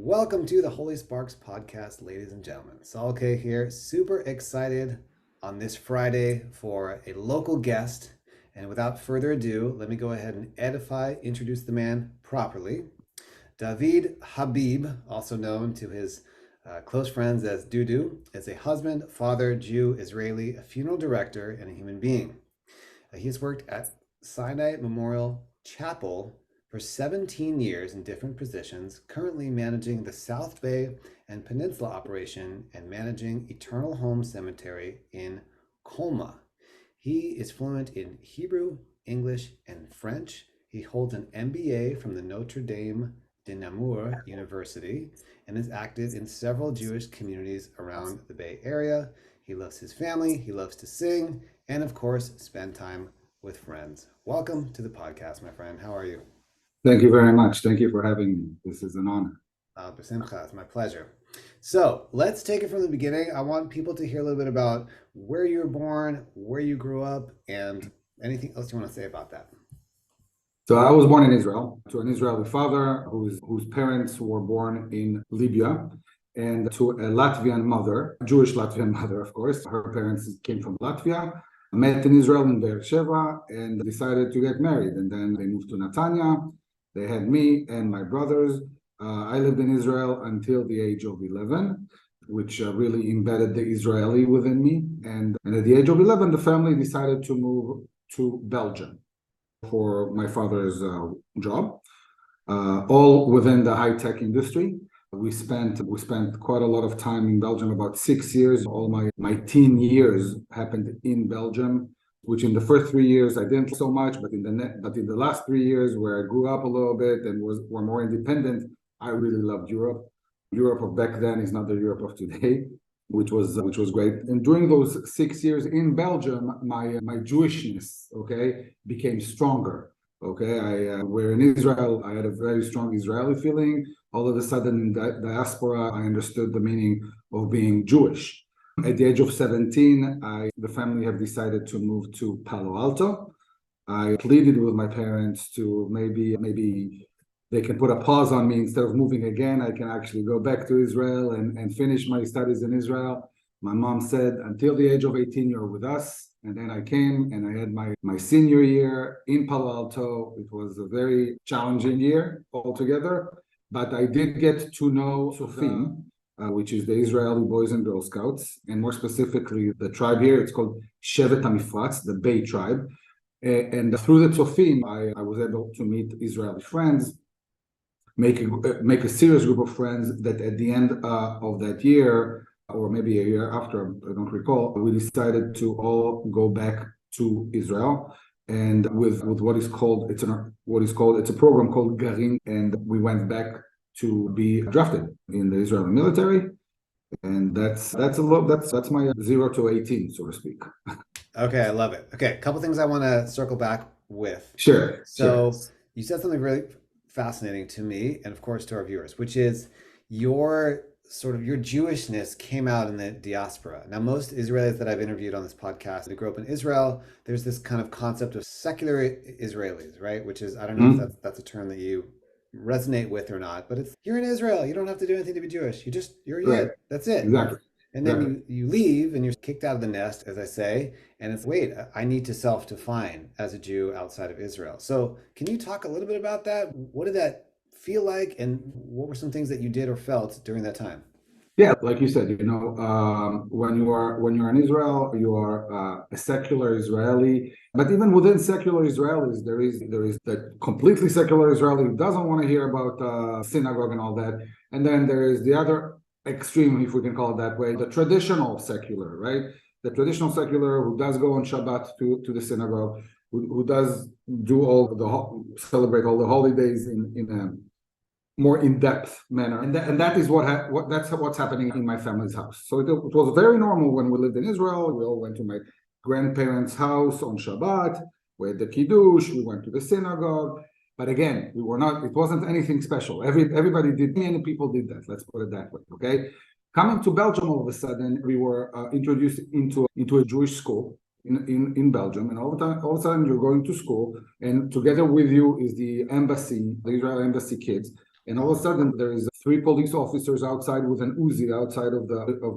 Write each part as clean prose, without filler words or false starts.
Welcome to the Holy Sparks podcast, ladies and gentlemen. Saul K here, super excited on this Friday for a local guest. And without further ado, let me go ahead and introduce the man properly. David Habib, also known to his close friends as Dudu, is a husband, father, Jew, Israeli, a funeral director, and a human being. He has worked at Sinai Memorial Chapel for 17 years in different positions, currently managing the South Bay and Peninsula operation and managing Eternal Home Cemetery in Colma. He is fluent in Hebrew, English, and French. He holds an MBA from the Notre Dame de Namur University and is active in several Jewish communities around the Bay Area. He loves his family, he loves to sing, and of course, spend time with friends. Welcome to the podcast, my friend. How are you? Thank you very much. Thank you for having me. This is an honor. B'simcha, it's my pleasure. So let's take it from the beginning. I want people to hear a little bit about where you were born, where you grew up, and anything else you want to say about that. So I was born in Israel to an Israeli father whose parents were born in Libya, and to a Latvian mother, Jewish Latvian mother, of course. Her parents came from Latvia, met in Israel in Be'er Sheva, and decided to get married. And then they moved to Netanya. They had me and my brothers. I lived in Israel until the age of 11, which really embedded the Israeli within me. And at the age of 11, the family decided to move to Belgium for my father's job, all within the high-tech industry. We spent quite a lot of time in Belgium, about 6 years. All my teen years happened in Belgium, which in the first 3 years I didn't so much, but in the last 3 years where I grew up a little bit and were more independent, I really loved Europe. Europe of back then is not the Europe of today, which was great. And during those 6 years in Belgium, my Jewishness, became stronger. Where in Israel, I had a very strong Israeli feeling. All of a sudden in diaspora, I understood the meaning of being Jewish. At the age of 17, the family have decided to move to Palo Alto. I pleaded with my parents to maybe they can put a pause on me. Instead of moving again, I can actually go back to Israel and finish my studies in Israel. My mom said, until the age of 18, you're with us. And then I came and I had my senior year in Palo Alto. It was a very challenging year altogether, but I did get to know Sofim, which is the Israeli Boys and Girl Scouts, and more specifically, the tribe here, it's called Shevet HaMifratz, the Bay tribe. And through the Tzofim, I was able to meet Israeli friends, make a serious group of friends that at the end of that year, or maybe a year after, I don't recall, we decided to all go back to Israel. And with what is called, it's a program called Garin, and we went back to be drafted in the Israeli military, and that's my 0 to 18, so to speak. Okay, I love it. Okay, a couple things I want to circle back with. Sure. You said something really fascinating to me, and of course to our viewers, which is your Jewishness came out in the diaspora. Now, most Israelis that I've interviewed on this podcast who grew up in Israel, there's this kind of concept of secular Israelis, right? Which is, I don't know if that's a term that you resonate with or not, but it's, you're in Israel, you don't have to do anything to be Jewish. You're right. That's it. Exactly. And then you leave and you're kicked out of the nest, as I say, and it's, wait, I need to self-define as a Jew outside of Israel. So can you talk a little bit about that? What did that feel like, and what were some things that you did or felt during that time? Yeah, like you said, when you're in Israel, you are a secular Israeli. But even within secular Israelis, there is the completely secular Israeli who doesn't want to hear about synagogue and all that. And then there is the other extreme, if we can call it that way, the traditional secular, right? The traditional secular who does go on Shabbat to the synagogue, who does do celebrate all the holidays in a more in-depth manner, and that is what's happening in my family's house. So it was very normal when we lived in Israel. We all went to my grandparents' house on Shabbat. We had the kiddush. We went to the synagogue. But again, it wasn't anything special. Everybody did, many people did that. Let's put it that way. Okay. Coming to Belgium, all of a sudden, we were introduced into a Jewish school in Belgium, and all of a sudden you're going to school, and together with you is the embassy, the Israeli embassy kids, And all of a sudden, there is 3 police officers outside with an Uzi outside of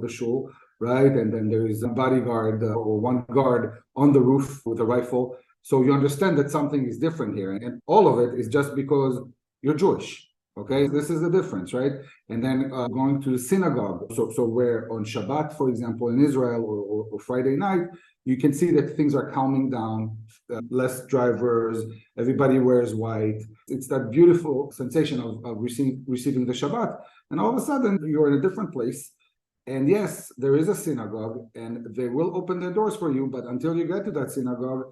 the shul, right? And then there is a bodyguard or one guard on the roof with a rifle. So you understand that something is different here. And all of it is just because you're Jewish. Okay, this is the difference, right? And then going to the synagogue. So where on Shabbat, for example, in Israel or Friday night, you can see that things are calming down, less drivers, everybody wears white. It's that beautiful sensation of receiving the Shabbat. And all of a sudden, you're in a different place. And yes, there is a synagogue, and they will open their doors for you. But until you get to that synagogue,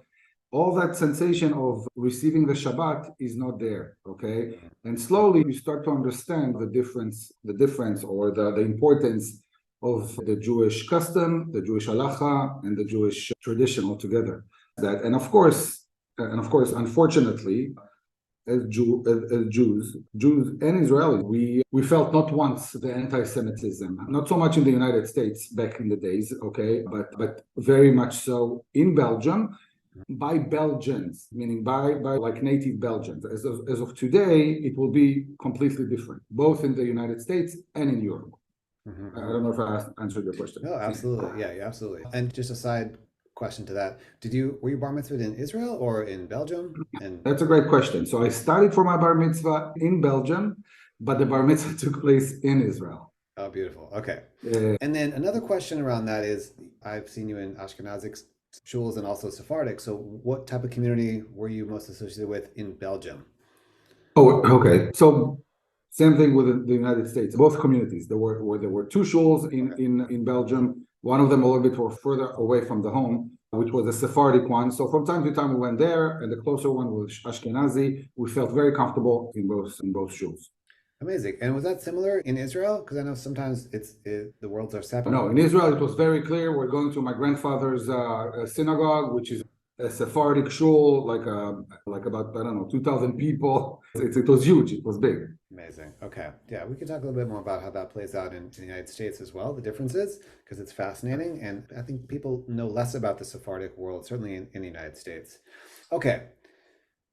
all that sensation of receiving the Shabbat is not there, okay? And slowly you start to understand the difference or the importance of the Jewish custom, the Jewish halacha, and the Jewish tradition altogether. And of course, unfortunately, as Jews and Israelis, we felt not once the anti-Semitism, not so much in the United States back in the days, okay, but very much so in Belgium, by Belgians, meaning by like native Belgians. As of today, it will be completely different, both in the United States and in Europe. I don't know if I answered your question. No, absolutely. Yeah, absolutely. And just a side question to that, were you bar mitzvahed in Israel or in Belgium? And that's a great question. So I studied for my bar mitzvah in Belgium, but the bar mitzvah took place in Israel. Oh, beautiful. Okay. And then another question around that is, I've seen you in Ashkenazic shuls and also Sephardic. So what type of community were you most associated with in Belgium? Oh, okay. So same thing with the United States. Both communities. There were 2 shuls in Belgium. One of them a little bit more further away from the home, which was a Sephardic one. So from time to time we went there, and the closer one was Ashkenazi. We felt very comfortable in both shuls. Amazing. And was that similar in Israel? Because I know sometimes the worlds are separate. No, in Israel it was very clear. We're going to my grandfather's synagogue, which is a Sephardic shul, like about, I don't know, 2,000 people. It was huge. It was big. Amazing. Okay. Yeah, we could talk a little bit more about how that plays out in the United States as well, the differences, because it's fascinating. And I think people know less about the Sephardic world, certainly in the United States. Okay.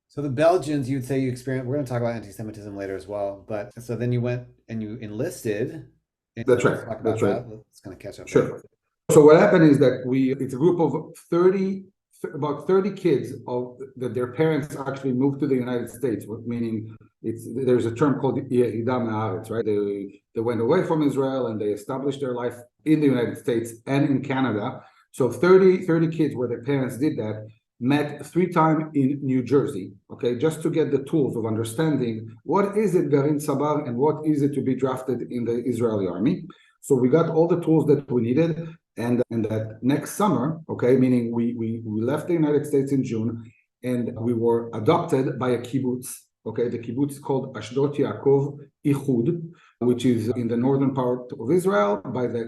So the Belgians, you'd say you experienced, we're going to talk about anti-Semitism later as well, but so then you went and you enlisted. That's right. That's right. Let's kind of catch up. Sure. So what happened is that it's a group of about 30 kids that their parents actually moved to the United States, meaning there's a term called Yerida Me'aretz, right? They went away from Israel and they established their life in the United States and in Canada. So 30 kids where their parents did that met 3 times in New Jersey, okay, just to get the tools of understanding what is it Garin Sabar and what is it to be drafted in the Israeli army. So we got all the tools that we needed, and that next summer, okay, meaning we left the United States in June, and we were adopted by a kibbutz, okay, the kibbutz is called Ashdod Yaakov Ichud, which is in the northern part of Israel by the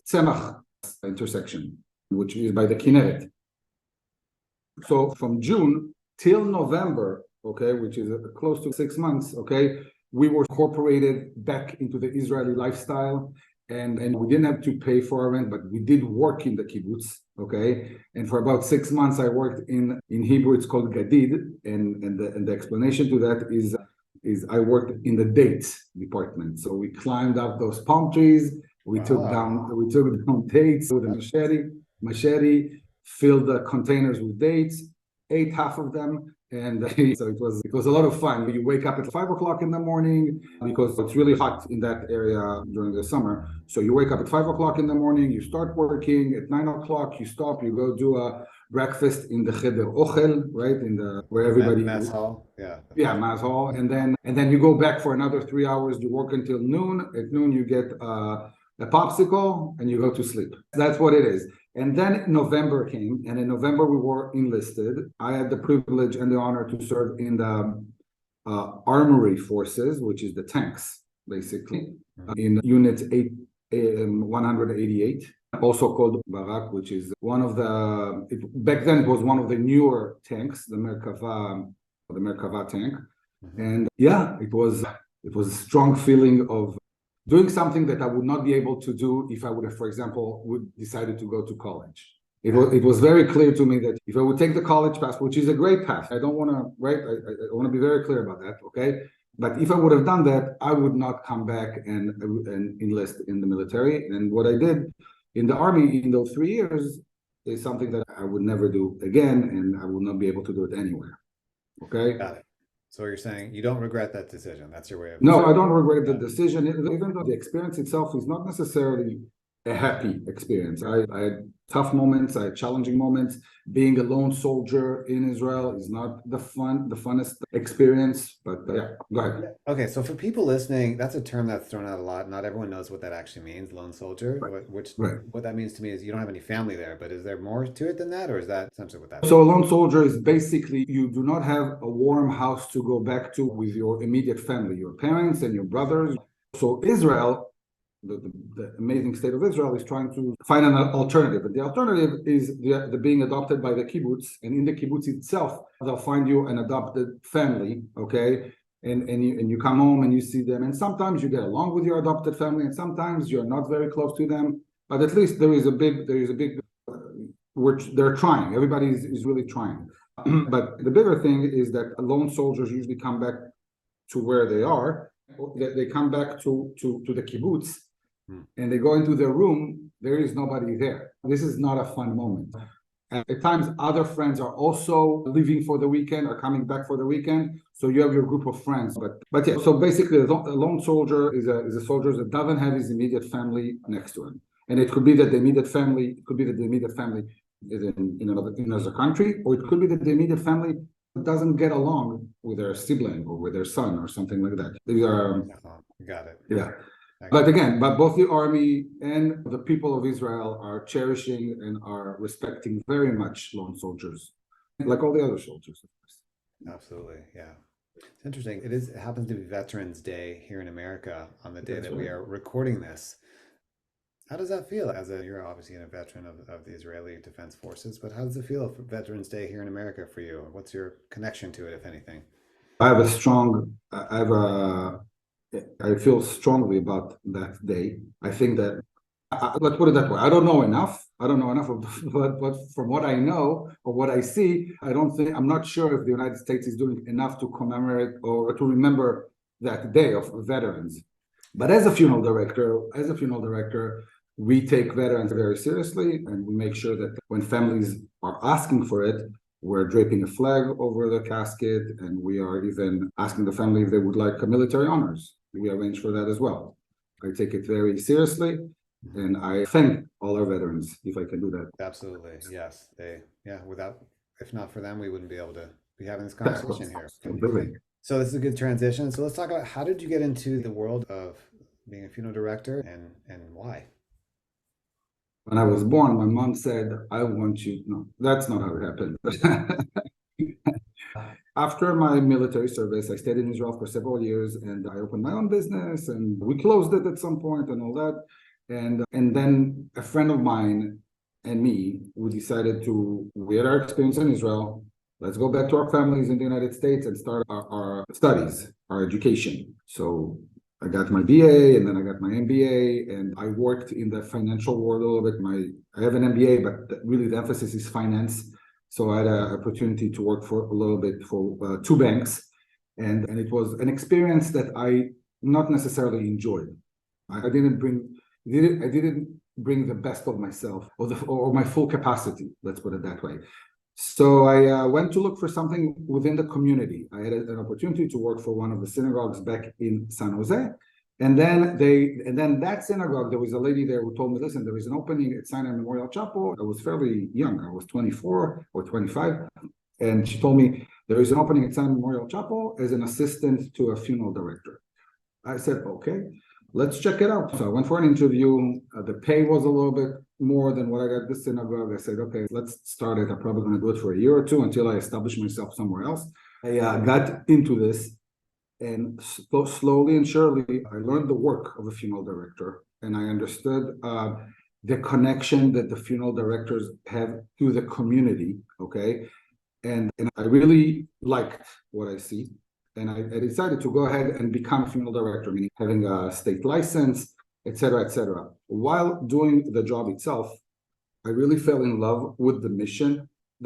Tzemach intersection, which is by the Kinneret. So from June till November, okay, which is close to 6 months, okay, we were incorporated back into the Israeli lifestyle, and we didn't have to pay for our rent, but we did work in the kibbutz, okay. And for about 6 months, I worked in Hebrew, it's called gadid, and the explanation to that is I worked in the dates department. So we climbed up those palm trees, we took down dates with a machete. Filled the containers with dates, ate half of them, and so it was a lot of fun. You wake up at 5 o'clock in the morning because it's really hot in that area during the summer. So you wake up at 5 o'clock in the morning, you start working at 9 o'clock, you stop, you go do a breakfast in the cheder ochel, right, where everybody mass hall, mass hall, and then you go back for another 3 hours. You work until noon. At noon you get a popsicle and you go to sleep. That's what it is. And then November came, and in November we were enlisted. I had the privilege and the honor to serve in the armory forces, which is the tanks, basically, in Unit 188, also called Barak, which is back then it was one of the newer tanks, the Merkava tank. And yeah, it was a strong feeling of doing something that I would not be able to do if I would have, for example, decided to go to college. It was very clear to me that if I would take the college path, which is a great path, I don't want to, right? I want to be very clear about that, okay? But if I would have done that, I would not come back and enlist in the military. And what I did in the army in those 3 years is something that I would never do again, and I will not be able to do it anywhere. Okay. Got it. So you're saying you don't regret that decision. That's your way of. No, I don't regret the Got it. decision, even though the experience itself is not necessarily a happy experience. I had tough moments, I had challenging moments. Being a lone soldier in Israel is not the funnest experience. But yeah, go ahead. Okay, so for people listening, that's a term that's thrown out a lot. Not everyone knows what that actually means, lone soldier. Right. Which Right. what that means to me is you don't have any family there, but is there more to it than that, or is that essentially what that So a lone soldier is basically you do not have a warm house to go back to with your immediate family, your parents and your brothers. So Israel, the amazing state of Israel, is trying to find an alternative. But the alternative is the being adopted by the kibbutz. And in the kibbutz itself, they'll find you an adopted family, okay? And you come home and you see them. And sometimes you get along with your adopted family, and sometimes you're not very close to them. But at least there is a big which they're trying. Everybody is really trying. But the bigger thing is that lone soldiers usually come back to where they are. They come back to the kibbutz, and they go into their room. There is nobody there. This is not a fun moment. At times, other friends are also leaving for the weekend or coming back for the weekend. So you have your group of friends. But yeah. So basically, a lone soldier is a soldier that doesn't have his immediate family next to him. And it could be that the immediate family is in another country, or it could be that the immediate family doesn't get along with their sibling or with their son or something like that. These are got it. Yeah. But again, both the army and the people of Israel are cherishing and are respecting very much lone soldiers, like all the other soldiers, of course. Absolutely, yeah. It's interesting. It happens to be Veterans Day here in America on the day that we are recording this. How does that feel? You're obviously a veteran of the Israeli Defense Forces, but how does it feel for Veterans Day here in America for you? What's your connection to it, if anything? I feel strongly about that day. I think that, let's put it that way. I don't know enough. But from what I know or what I see, I'm not sure if the United States is doing enough to commemorate or to remember that day of veterans. But as a funeral director, we take veterans very seriously, and we make sure that when families are asking for it, we're draping a flag over the casket, and we are even asking the family if they would like military honors. We arrange for that as well. I take it very seriously, and I thank all our veterans if I can do that. Absolutely, yes. If not for them, we wouldn't be able to be having this conversation here. Completely. So this is a good transition. So let's talk about, how did you get into the world of being a funeral director, and why? When I was born, my mom said, "I want you." No, that's not how it happened. After my military service, I stayed in Israel for several years, and I opened my own business, and we closed it at some point and all that. And then a friend of mine and me, we had our experience in Israel. Let's go back to our families in the United States and start our studies, our education. So I got my BA, and then I got my MBA, and I worked in the financial world a little bit. I have an MBA, but really the emphasis is finance. So I had an opportunity to work for a little bit for 2 banks, and it was an experience that I not necessarily enjoyed. I didn't bring the best of myself or my full capacity. Let's put it that way. So I went to look for something within the community. I had an opportunity to work for one of the synagogues back in San Jose. And then that synagogue, there was a lady there who told me, "Listen, there is an opening at Sinai Memorial Chapel." I was fairly young. I was 24 or 25. And she told me, "There is an opening at Sinai Memorial Chapel as an assistant to a funeral director." I said, "Okay, let's check it out." So I went for an interview. The pay was a little bit more than what I got at the synagogue. I said, "Okay, let's start it. I'm probably going to do it for a year or two until I establish myself somewhere else." I got into this, and slowly and surely, I learned the work of a funeral director, and I understood the connection that the funeral directors have to the community. Okay, and I really liked what I see. And I decided to go ahead and become a funeral director, meaning having a state license, et cetera, et cetera. While doing the job itself, I really fell in love with the mission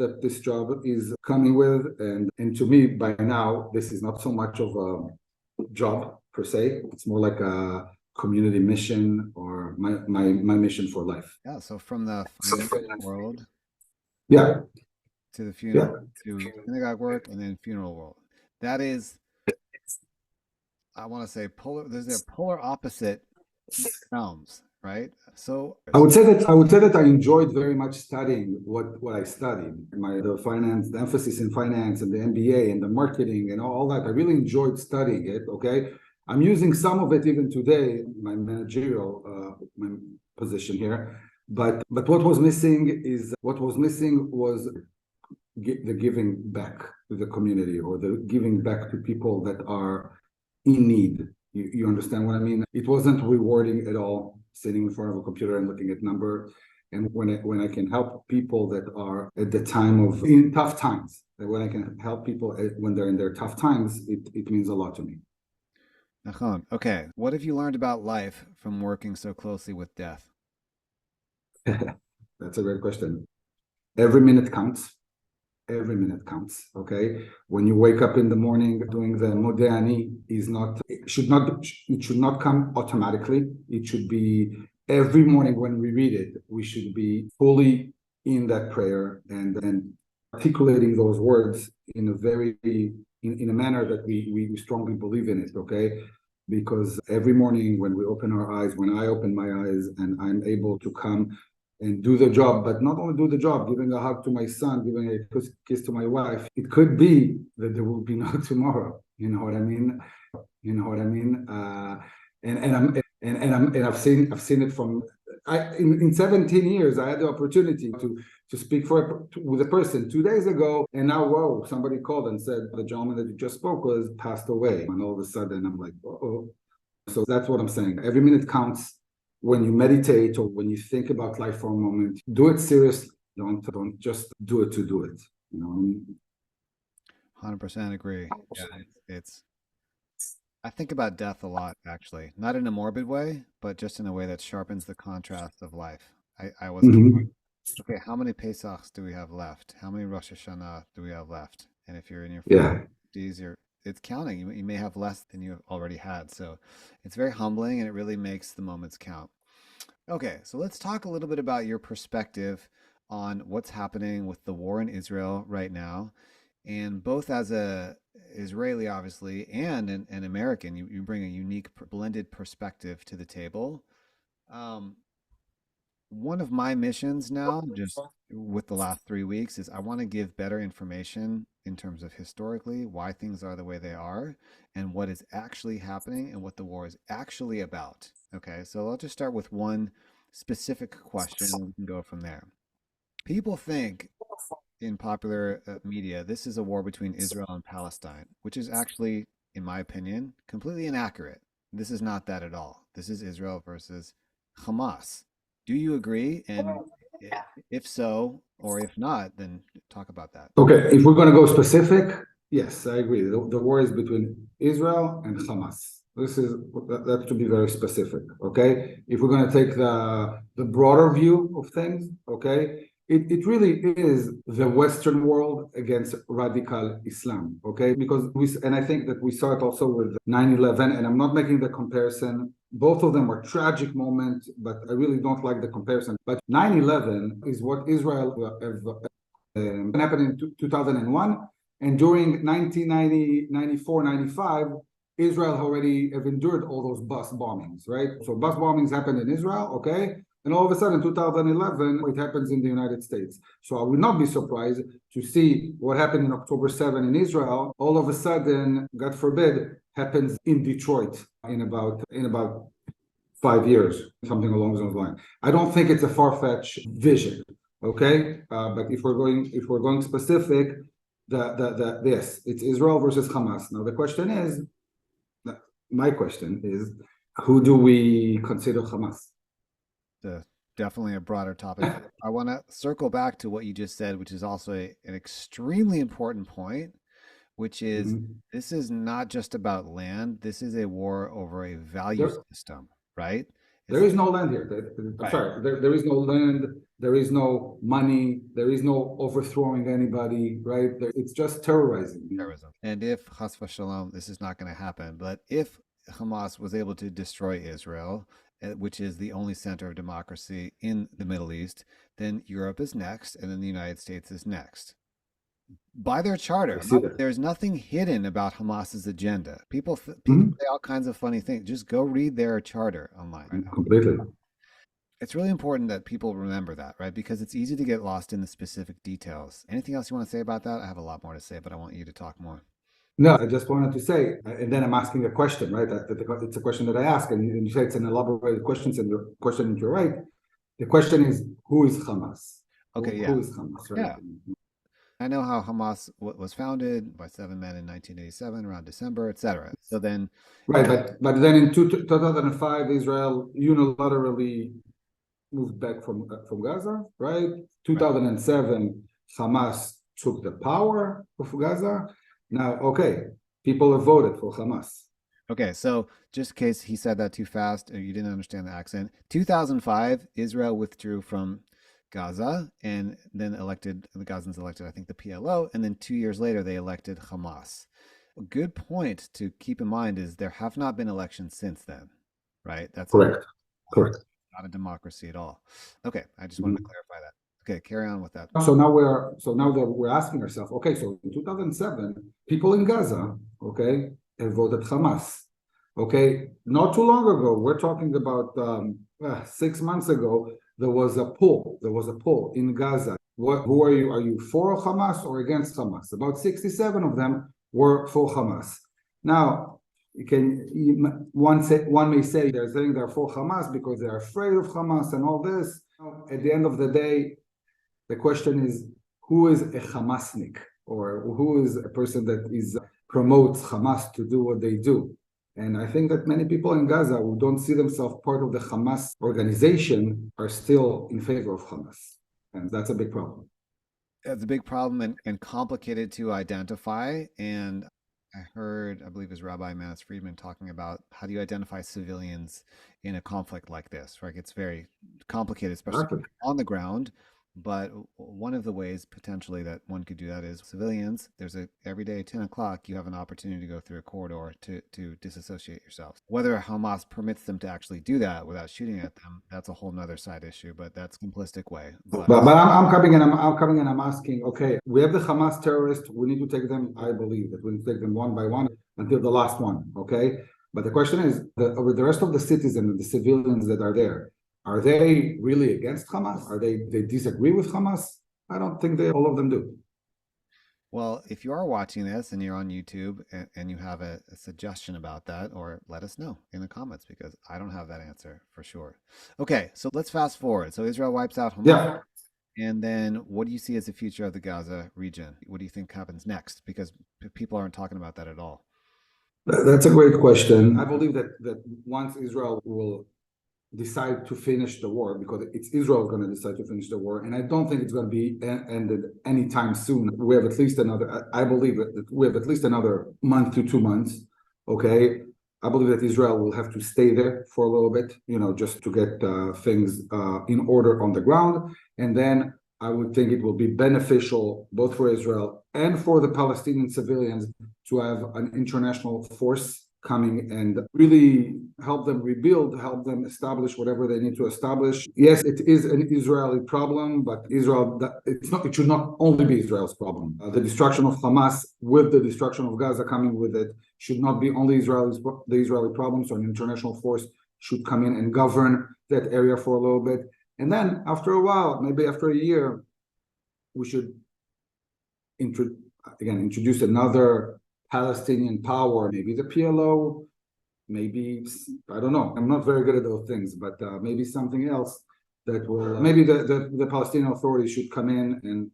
that this job is coming with. And to me, by now, this is not so much of job per se. It's more like a community mission or my mission for life. Yeah, so from the financial world Yeah, to the yeah. funeral to synagogue work and then funeral world. That is, I want to say polar. There's a polar opposite realms, right? So I would say that I enjoyed very much studying what I studied. The finance, the emphasis in finance and the MBA and the marketing and all that. I really enjoyed studying it. Okay, I'm using some of it even today, my managerial my position here. But what was missing was the giving back to the community or the giving back to people that are in need. You understand what I mean? It wasn't rewarding at all, sitting in front of a computer and looking at number. And when I can help people that are at the time of in tough times, when I can help people when they're in their tough times, it means a lot to me. Nachon. Okay, what have you learned about life from working so closely with death? That's a great question. Every minute counts. Every minute counts. Okay, when you wake up in the morning, doing the modani is not it should not come automatically. It should be every morning when we read it, we should be fully in that prayer and articulating those words in a very in a manner that we strongly believe in it. Okay, because every morning when we open our eyes, when I open my eyes and I'm able to come and do the job, but not only do the job, giving a hug to my son, giving a kiss to my wife. It could be that there will be no tomorrow. You know what I mean? You know what I mean? And I've seen it from in 17 years. I had the opportunity to speak with a person 2 days ago, and now whoa, somebody called and said the gentleman that you just spoke was passed away, and all of a sudden I'm like, oh. So that's what I'm saying. Every minute counts when you meditate or when you think about life for a moment. Do it seriously. Don't just do it to do it. You know what I mean? 100% agree. Yeah, it's I think about death a lot, actually. Not in a morbid way, but just in a way that sharpens the contrast of life. I was thinking, Mhm. okay, how many Pesachs do we have left? How many Rosh Hashanah do we have left? And if you're in your Yeah. 40s, it's counting. You may have less than you have already had. So it's very humbling and it really makes the moments count. Okay, so let's talk a little bit about your perspective on what's happening with the war in Israel right now. And both as a Israeli, obviously, and an American, you bring a unique blended perspective to the table. Um, One of my missions now, just with the last 3 weeks, is I want to give better information in terms of historically why things are the way they are and what is actually happening and what the war is actually about. Okay, so I'll just start with one specific question and we can go from there. People think in popular media this is a war between Israel and Palestine, which is actually, in my opinion, completely inaccurate. This is not that at all. This is Israel versus Hamas. Do you agree? And if so, or if not, then talk about that. Okay. If we're going to go specific, yes, I agree. The war is between Israel and Hamas. That to be very specific. Okay. If we're going to take the broader view of things, okay, it really is the Western world against radical Islam. Okay, because and I think that we saw it also with 9/11, and I'm not making the comparison. Both of them are tragic moments, but I really don't like the comparison. But 9/11 is what Israel happened in 2001, and during 1990, 94, 95, Israel already have endured all those bus bombings, right? So bus bombings happened in Israel, okay? And all of a sudden, 2011, it happens in the United States. So I would not be surprised to see what happened in October 7 in Israel. All of a sudden, God forbid, happens in Detroit in about 5 years, something along those lines. I don't think it's a far-fetched vision. Okay, but if we're going specific, yes, it's Israel versus Hamas. Now the question is, my question is, who do we consider Hamas? The, Definitely a broader topic. I want to circle back to what you just said, which is also an extremely important point, which is Mhm. this is not just about land. This is a war over a value Yep. system, right? There is no land here. I'm Right. sorry. There is no land. There is no money. There is no overthrowing anybody, right? It's just terrorizing. Terrorism. And if, chas v'shalom, this is not going to happen, but if Hamas was able to destroy Israel, which is the only center of democracy in the Middle East, then Europe is next, and then the United States is next. By their charter, I see that. there's nothing hidden about Hamas's agenda. People Mhm. say all kinds of funny things. Just go read their charter online right now. Completely. It's really important that people remember that, right? Because it's easy to get lost in the specific details. Anything else you want to say about that? I have a lot more to say, but I want you to talk more. No, I just wanted to say, and then I'm asking a question, right? It's a question that I ask, and you say it's an elaborated question, and the question, you're right. The question is, who is Hamas? Okay, yeah. Who is Hamas, right? Yeah. I know how Hamas was founded by 7 men in 1987, around December, etc. So then, Right, but then in 2005, Israel unilaterally moved back from Gaza, right? 2007, Hamas took the power of Gaza. Now, okay, people have voted for Hamas. okay, so just in case he said that too fast or you didn't understand the accent, 2005, Israel withdrew from Gaza and then the Gazans elected, I think, the PLO. And then 2 years later, they elected Hamas. A good point to keep in mind is there have not been elections since then, right? That's Correct. Correct. not a democracy at all. Okay, I just wanted to clarify that. Okay, carry on with that. So now that we're asking ourselves, okay, so in 2007, people in Gaza, okay, have voted Hamas. Okay, not too long ago, we're talking about 6 months ago, there was a poll. There was a poll in Gaza. Who are you? Are you for Hamas or against Hamas? About 67 of them were for Hamas. Now, one may say they're saying they're for Hamas because they're afraid of Hamas and all this. At the end of the day, the question is, who is a Hamasnik, or who is a person that promotes Hamas to do what they do? And I think that many people in Gaza who don't see themselves part of the Hamas organization are still in favor of Hamas. And that's a big problem. It's a big problem and complicated to identify. And I believe it was Rabbi Manis Friedman talking about how do you identify civilians in a conflict like this, right? It's very complicated, especially Exactly. on the ground. But one of the ways potentially that one could do that is civilians. Every day at 10 o'clock, you have an opportunity to go through a corridor to disassociate yourself. Whether Hamas permits them to actually do that without shooting at them, that's a whole nother side issue, but that's a simplistic way. But I'm coming and I'm asking, okay, we have the Hamas terrorists. We need to take them. I believe that we need to take them one by one until the last one. Okay. But the question is that over the rest of the citizens, the civilians that are there, are they really against Hamas? They disagree with Hamas? I don't think all of them do. Well, if you are watching this and you're on YouTube and you have a suggestion about that, or let us know in the comments because I don't have that answer for sure. Okay, so let's fast forward. So Israel wipes out Hamas. Yeah. And then what do you see as the future of the Gaza region? What do you think happens next? Because people aren't talking about that at all. That's a great question. I believe that once Israel will decide to finish the war, because it's Israel going to decide to finish the war, and I don't think it's going to be ended anytime soon. We have at least I believe that we have at least another month to 2 months. Okay, I believe that Israel will have to stay there for a little bit, just to get things in order on the ground, and then I would think it will be beneficial both for Israel and for the Palestinian civilians to have an international force coming and really help them rebuild, help them establish whatever they need to establish. Yes, it is an Israeli problem, but it should not only be Israel's problem. The destruction of Hamas with the destruction of Gaza coming with it should not be only the Israeli problem. So an international force should come in and govern that area for a little bit. And then after a while, maybe after a year, we should introduce another Palestinian power, maybe the PLO, maybe, I don't know. I'm not very good at those things, but maybe something else that will, maybe the Palestinian Authority should come in and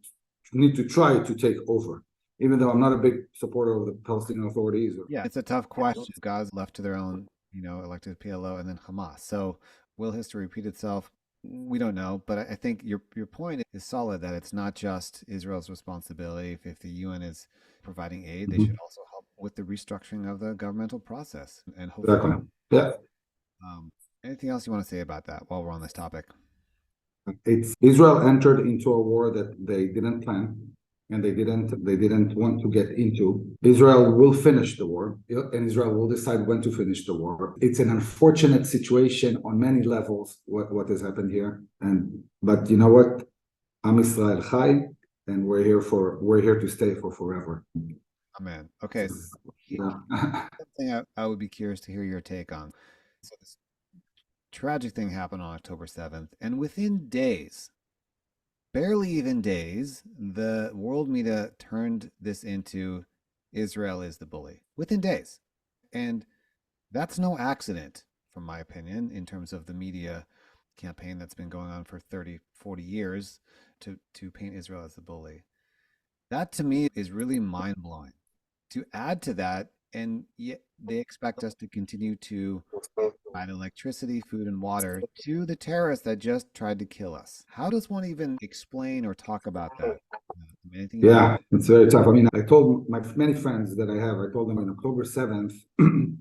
need to try to take over, even though I'm not a big supporter of the Palestinian Authority either. Yeah, it's a tough question. Gaza left to their own, elected PLO and then Hamas. So will history repeat itself? We don't know, but I think your point is solid that it's not just Israel's responsibility. If the UN is providing aid, they should also help with the restructuring of the governmental process and hopefully, yeah. Anything else you want to say about that while we're on this topic? It's Israel entered into a war that they didn't plan and they didn't want to get into. Israel will finish the war, and Israel will decide when to finish the war. It's an unfortunate situation on many levels, what has happened here. But you know what? Am Israel Chai, and we're here to stay for forever. Amen. Okay. So Yeah. something I would be curious to hear your take on. So this tragic thing happened on October 7th, and within days, barely even days, the world media turned this into Israel is the bully. Within days. And that's no accident, from my opinion, in terms of the media campaign that's been going on for 30, 40 years to paint Israel as the bully. That to me is really mind blowing. To add to that, and yet they expect us to continue to provide electricity, food, and water to the terrorists that just tried to kill us. How does one even explain or talk about that? Anything you want Yeah, it's very tough. I mean, I told my many friends that I have, I told them on October 7th,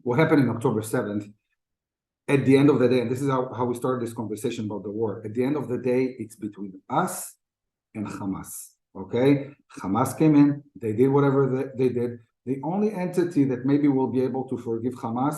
what happened in October 7th, at the end of the day, and this is how we started this conversation about the war. At the end of the day, it's between us and Hamas. Okay, Hamas came in, they did whatever they did. The only entity that maybe will be able to forgive Hamas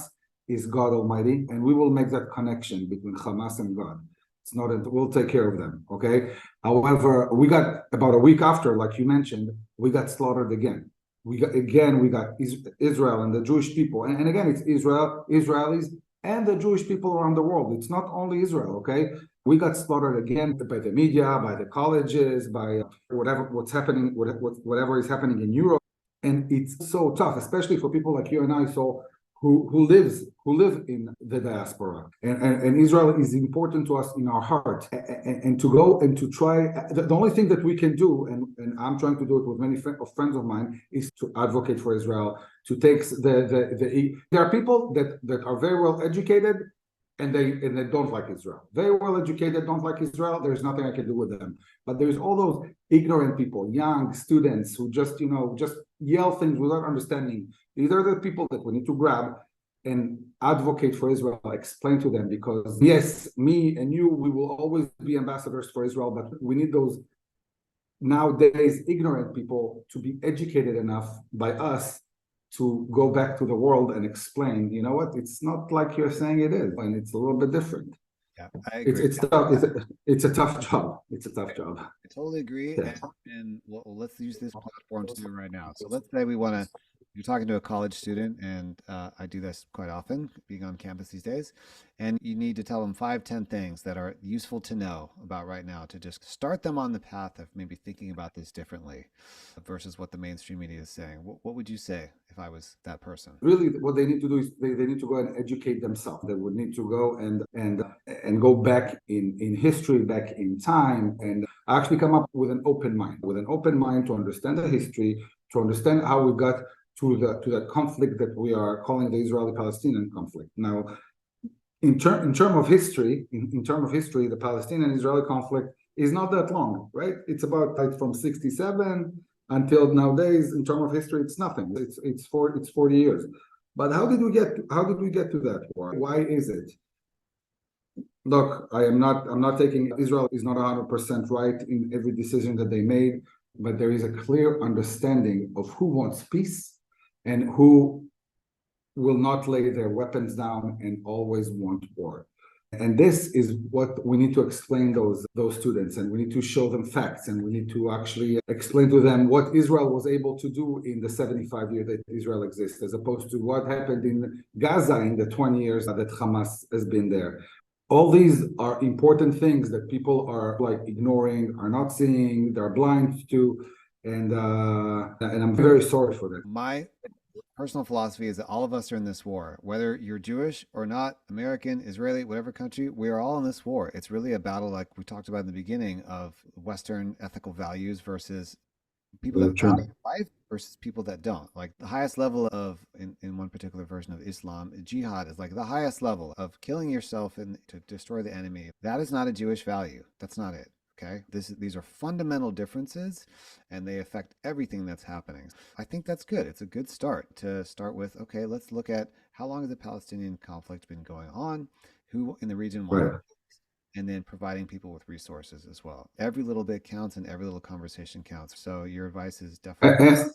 is God Almighty, and we will make that connection between Hamas and God. It's not, we'll take care of them. Okay. However, we got about a week after, like you mentioned, we got slaughtered again. We got Israel and the Jewish people, and again, it's Israelis, and the Jewish people around the world. It's not only Israel. Okay, we got slaughtered again by the media, by the colleges, by whatever is happening in Europe, and it's so tough, especially for people like you and I. So who live in the diaspora, and Israel is important to us in our heart, and to go and to try. The only thing that we can do, and I'm trying to do it with many friends of mine, is to advocate for Israel. To take there are people that are very well educated, and they don't like Israel. Very well educated, don't like Israel. There's nothing I can do with them. But there's all those ignorant people, young students who just yell things without understanding. These are the people that we need to grab and advocate for Israel, explain to them, because yes, me and you, we will always be ambassadors for Israel, but we need those nowadays ignorant people to be educated enough by us to go back to the world and explain, you know what, it's not like you're saying it is, and it's a little bit different. Yeah, I It's agree. it's tough. It's a tough job. It's a tough job. I totally agree. Yeah. And let's use this platform to do it right now. So let's say we want to, you're talking to a college student, and I do this quite often, being on campus these days, and you need to tell them 5, 10 things that are useful to know about right now to just start them on the path of maybe thinking about this differently versus what the mainstream media is saying. What would you say if I was that person? Really, what they need to do is they need to go and educate themselves. They would need to go and go back in history, back in time, and actually come up with an open mind to understand the history, to understand how we got to that conflict that we are calling the Israeli-Palestinian conflict. Now, in term of history, the Palestinian-Israeli conflict is not that long, right? It's about like from 67 until nowadays. In terms of history, it's nothing. It's 40 years. But how did we get to that war? Why is it? Look, I'm not taking, Israel is not 100% right in every decision that they made, but there is a clear understanding of who wants peace and who will not lay their weapons down and always want war. And this is what we need to explain those students, and we need to show them facts, and we need to actually explain to them what Israel was able to do in the 75 years that Israel exists, as opposed to what happened in Gaza in the 20 years that Hamas has been there. All these are important things that people are like ignoring, are not seeing, they're blind to, and I'm very sorry for that. My personal philosophy is that all of us are in this war, whether you're Jewish or not, American, Israeli, whatever country, we are all in this war. It's really a battle, like we talked about in the beginning, of Western ethical values versus people that True. value life versus people that don't. Like the highest level of, in one particular version of Islam, jihad is like the highest level of killing yourself and to destroy the enemy. That is not a Jewish value. That's not it. Okay, these are fundamental differences, and they affect everything that's happening. I think that's good. It's a good start to start with. Okay, let's look at how long has the Palestinian conflict been going on, who in the region want, Right. and then providing people with resources as well. Every little bit counts and every little conversation counts. So your advice is definitely. And,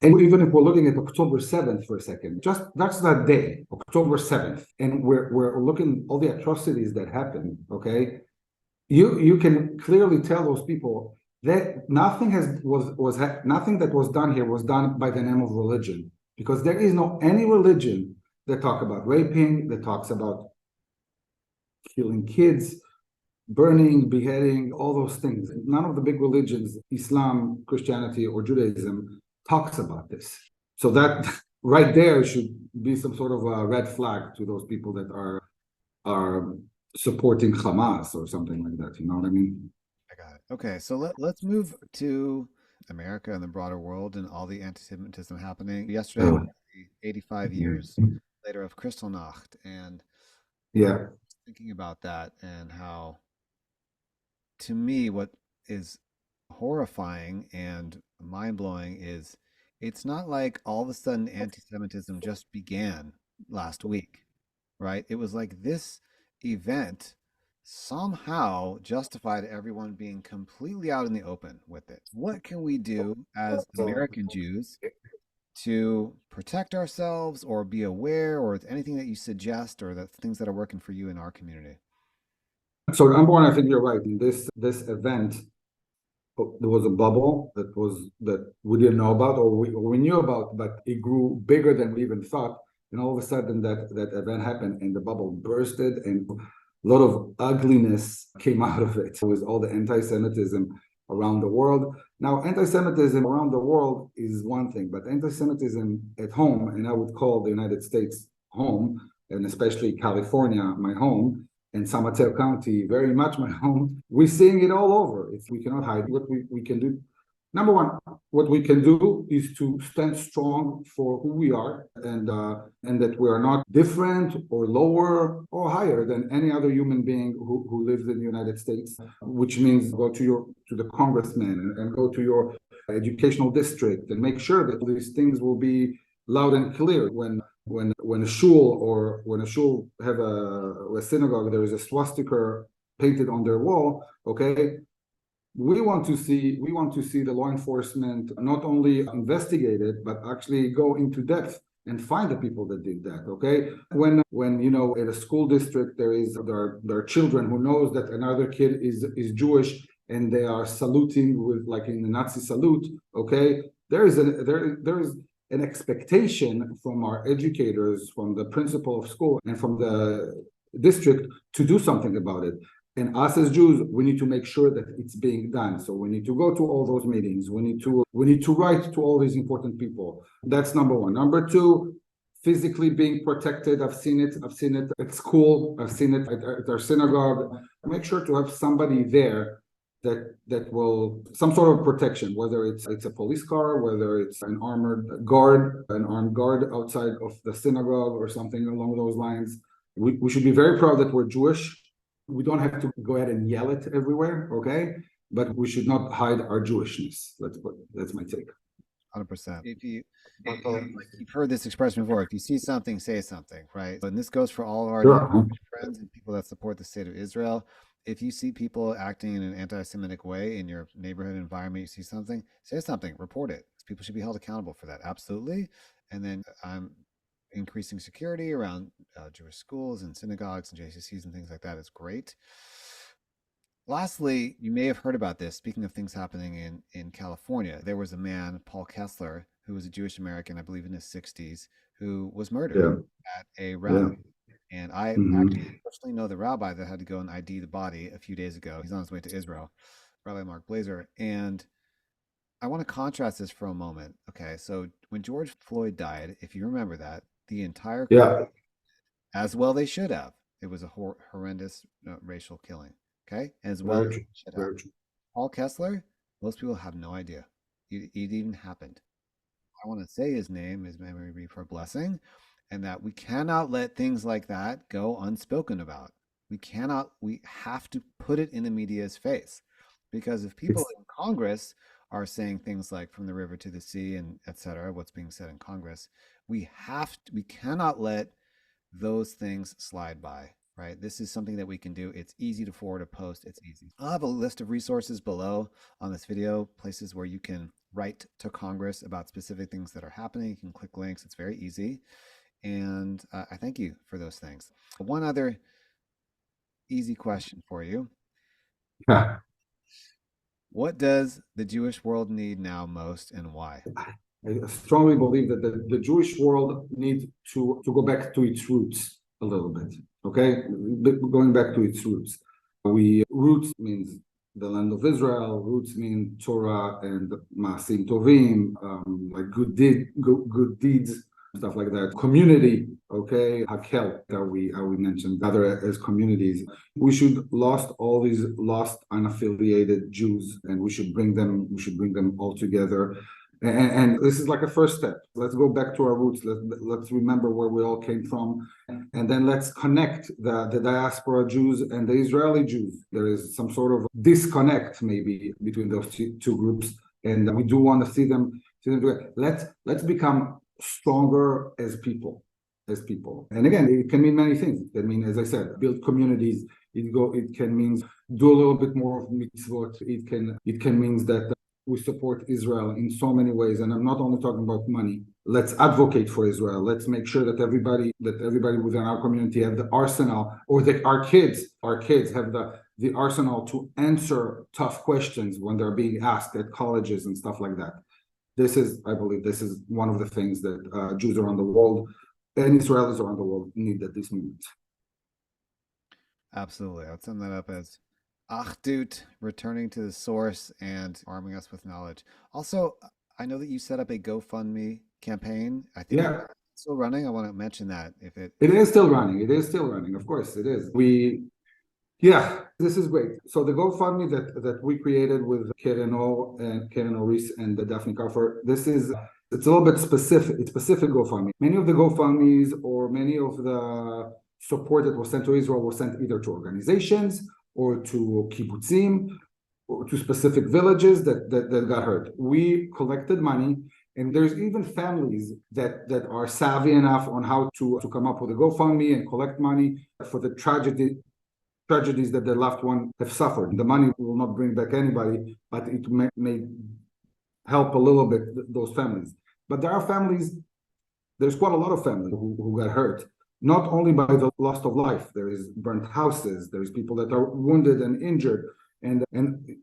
and even if we're looking at October 7th for a second, just that's that day, October 7th, and we're looking all the atrocities that happened, okay? You can clearly tell those people that nothing that was done here was done by the name of religion, because there is no any religion that talk about raping, that talks about killing kids, burning, beheading, all those things. None of the big religions, Islam, Christianity, or Judaism, talks about this. So that right there should be some sort of a red flag to those people that are supporting Hamas or something like that. You know what I mean? I got it. Okay, so let's move to America and the broader world and all the anti-Semitism happening. Yesterday was Oh, the 85 years later of Kristallnacht, and yeah. thinking about that and how, to me, what is horrifying and mind-blowing is it's not like all of a sudden anti-Semitism just began last week, right? It was like this event somehow justified everyone being completely out in the open with it. What can we do as American Jews to protect ourselves or be aware, or anything that you suggest, or the things that are working for you in our community? So number one, I think you're right. In this event, there was a bubble that we didn't know about, or we knew about, but it grew bigger than we even thought. And all of a sudden, that event happened, and the bubble bursted, and a lot of ugliness came out of it with all the anti-Semitism around the world. Now, anti-Semitism around the world is one thing, but anti-Semitism at home, and I would call the United States home, and especially California, my home, and San Mateo County, very much my home. We're seeing it all over. We cannot hide what we can do. Number one, what we can do is to stand strong for who we are, and that we are not different or lower or higher than any other human being who lives in the United States, which means go to the congressman and go to your educational district and make sure that these things will be loud and clear when a shul or when a shul have a synagogue, there is a swastika painted on their wall. Okay, we want to see the law enforcement not only investigate it but actually go into depth and find the people that did that. Okay, when in a school district there are children who knows that another kid is Jewish and they are saluting with like in the Nazi salute. Okay, there is an expectation from our educators, from the principal of school, and from the district to do something about it. And us as Jews, we need to make sure that it's being done. So we need to go to all those meetings. We need to write to all these important people. That's number one. Number two, physically being protected. I've seen it. I've seen it at school. I've seen it at our synagogue. Make sure to have somebody there that will some sort of protection, whether it's a police car, whether it's an armed guard outside of the synagogue or something along those lines. We should be very proud that we're Jewish. We don't have to go ahead and yell it everywhere, okay? But we should not hide our Jewishness. That's my take. 100%. If you like, you've heard this expression before, if you see something, say something, right? And this goes for all of our Sure. Jewish friends and people that support the state of Israel. If you see people acting in an anti-Semitic way in your neighborhood environment, you see something, say something, report it. People should be held accountable for that. Absolutely. And then I'm increasing security around Jewish schools and synagogues and JCCs and things like that is great. Lastly, you may have heard about this. Speaking of things happening in California, there was a man, Paul Kessler, who was a Jewish American, I believe in his 60s, who was murdered Yeah. at a Yeah. rally. And I actually Hmm. personally know the rabbi that had to go and ID the body a few days ago. He's on his way to Israel, Rabbi Mark Blazer. And I want to contrast this for a moment. Okay, so when George Floyd died, if you remember that, the entire country, Yeah. as well they should have. It was a horrendous racial killing. Okay, as well Very as true. they should have. Very true. Paul Kessler, most people have no idea it even happened. I want to say his name, his memory be for a blessing, and that we cannot let things like that go unspoken about. We have to put it in the media's face. Because if people It's in Congress are saying things like from the river to the sea and et cetera, what's being said in Congress, we cannot let those things slide by, right? This is something that we can do. It's easy to forward a post. It's easy. I'll have a list of resources below on this video, places where you can write to Congress about specific things that are happening. You can click links. It's very easy. And I thank you for those things. One other easy question for you. Yeah. What does the Jewish world need now most, and why? I strongly believe that the Jewish world needs to go back to its roots a little bit. Okay, going back to its roots. Roots means the land of Israel. Roots mean Torah and Maasim Tovim, like good deeds, stuff like that. Community, okay, Hakel, how we mentioned other as communities. We should lost all these lost unaffiliated Jews, and we should bring them all together. And this is like a first step. Let's go back to our roots. Let's remember where we all came from, and then let's connect the diaspora Jews and the Israeli Jews. There is some sort of disconnect maybe between those two groups, and we do want to see them together. Let's become stronger as people. And again, it can mean many things. It can mean, as I said, build communities. It can mean do a little bit more of mitzvot. It can mean that we support Israel in so many ways, and I'm not only talking about money. Let's advocate for Israel. Let's make sure that everybody within our community have the arsenal, or that our kids have the arsenal to answer tough questions when they're being asked at colleges and stuff like that. I believe this is one of the things that Jews around the world and Israelis around the world need at this moment. Absolutely. I'd sum that up as Achdut, returning to the source and arming us with knowledge. Also, I know that you set up a GoFundMe campaign. I think Yeah, it's still running. I want to mention that it is still running. It is still running. Of course, it is. Yeah, this is great. So the GoFundMe that we created with Keren Oris and the Daphne Kaffer, it's a little bit specific. It's specific GoFundMe. Many of the GoFundMes or many of the support that was sent to Israel was sent either to organizations or to kibbutzim, or to specific villages that got hurt. We collected money, and there's even families that are savvy enough on how to come up with a GoFundMe and collect money for the tragedies that their loved one have suffered. The money will not bring back anybody, but it may help a little bit those families. But there's quite a lot of families who got hurt. Not only by the loss of life, there is burnt houses, there is people that are wounded and injured, and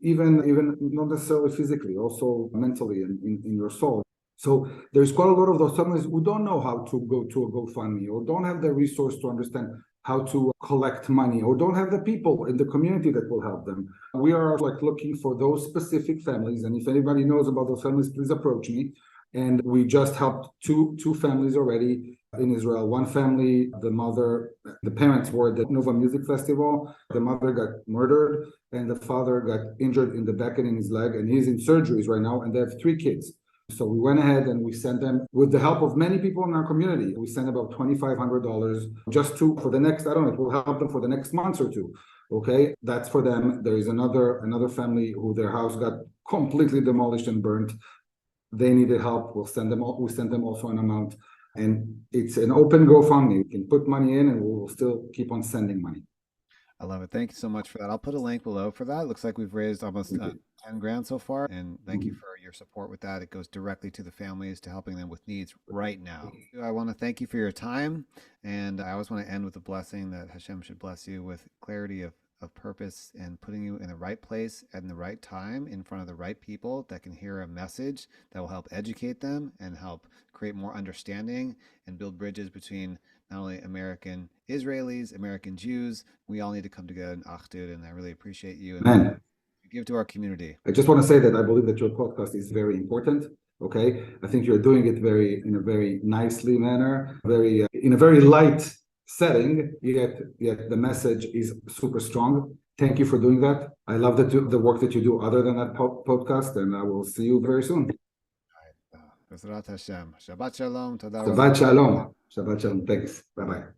even not necessarily physically, also mentally in your soul. So there's quite a lot of those families who don't know how to go to a GoFundMe, or don't have the resource to understand how to collect money, or don't have the people in the community that will help them. We are looking for those specific families, and if anybody knows about those families, please approach me. And we just helped two families already in Israel. One family, the parents were at the Nova Music Festival. The mother got murdered, and the father got injured in the back and in his leg, and he's in surgeries right now, and they have 3 kids. So we went ahead and we sent them, with the help of many people in our community, we sent about $2,500 just for the next, I don't know, it will help them for the next month or two. Okay, that's for them. There is another family who their house got completely demolished and burnt. They needed help. We send them also an amount, and it's an open GoFundMe. You can put money in, and we'll still keep on sending money. I love it. Thank you so much for that. I'll put a link below for that. It looks like we've raised almost 10 grand so far, and thank you for your support with that. It goes directly to the families, to helping them with needs right now. I want to thank you for your time, and I always want to end with a blessing that Hashem should bless you with clarity of purpose and putting you in the right place at the right time in front of the right people that can hear a message that will help educate them and help create more understanding and build bridges between not only American Israelis, American Jews. We all need to come together in Achdut, and I really appreciate you and give to our community. I just want to say that I believe that your podcast is very important. Okay, I think you're doing it in a very nicely manner, in a very light setting, yet the message is super strong. Thank you for doing that. I love the work that you do other than that podcast, and I will see you very soon. Bezrat Hashem. Shabbat Shalom. Shabbat Shalom. Shabbat Shalom. Thanks. Bye-bye.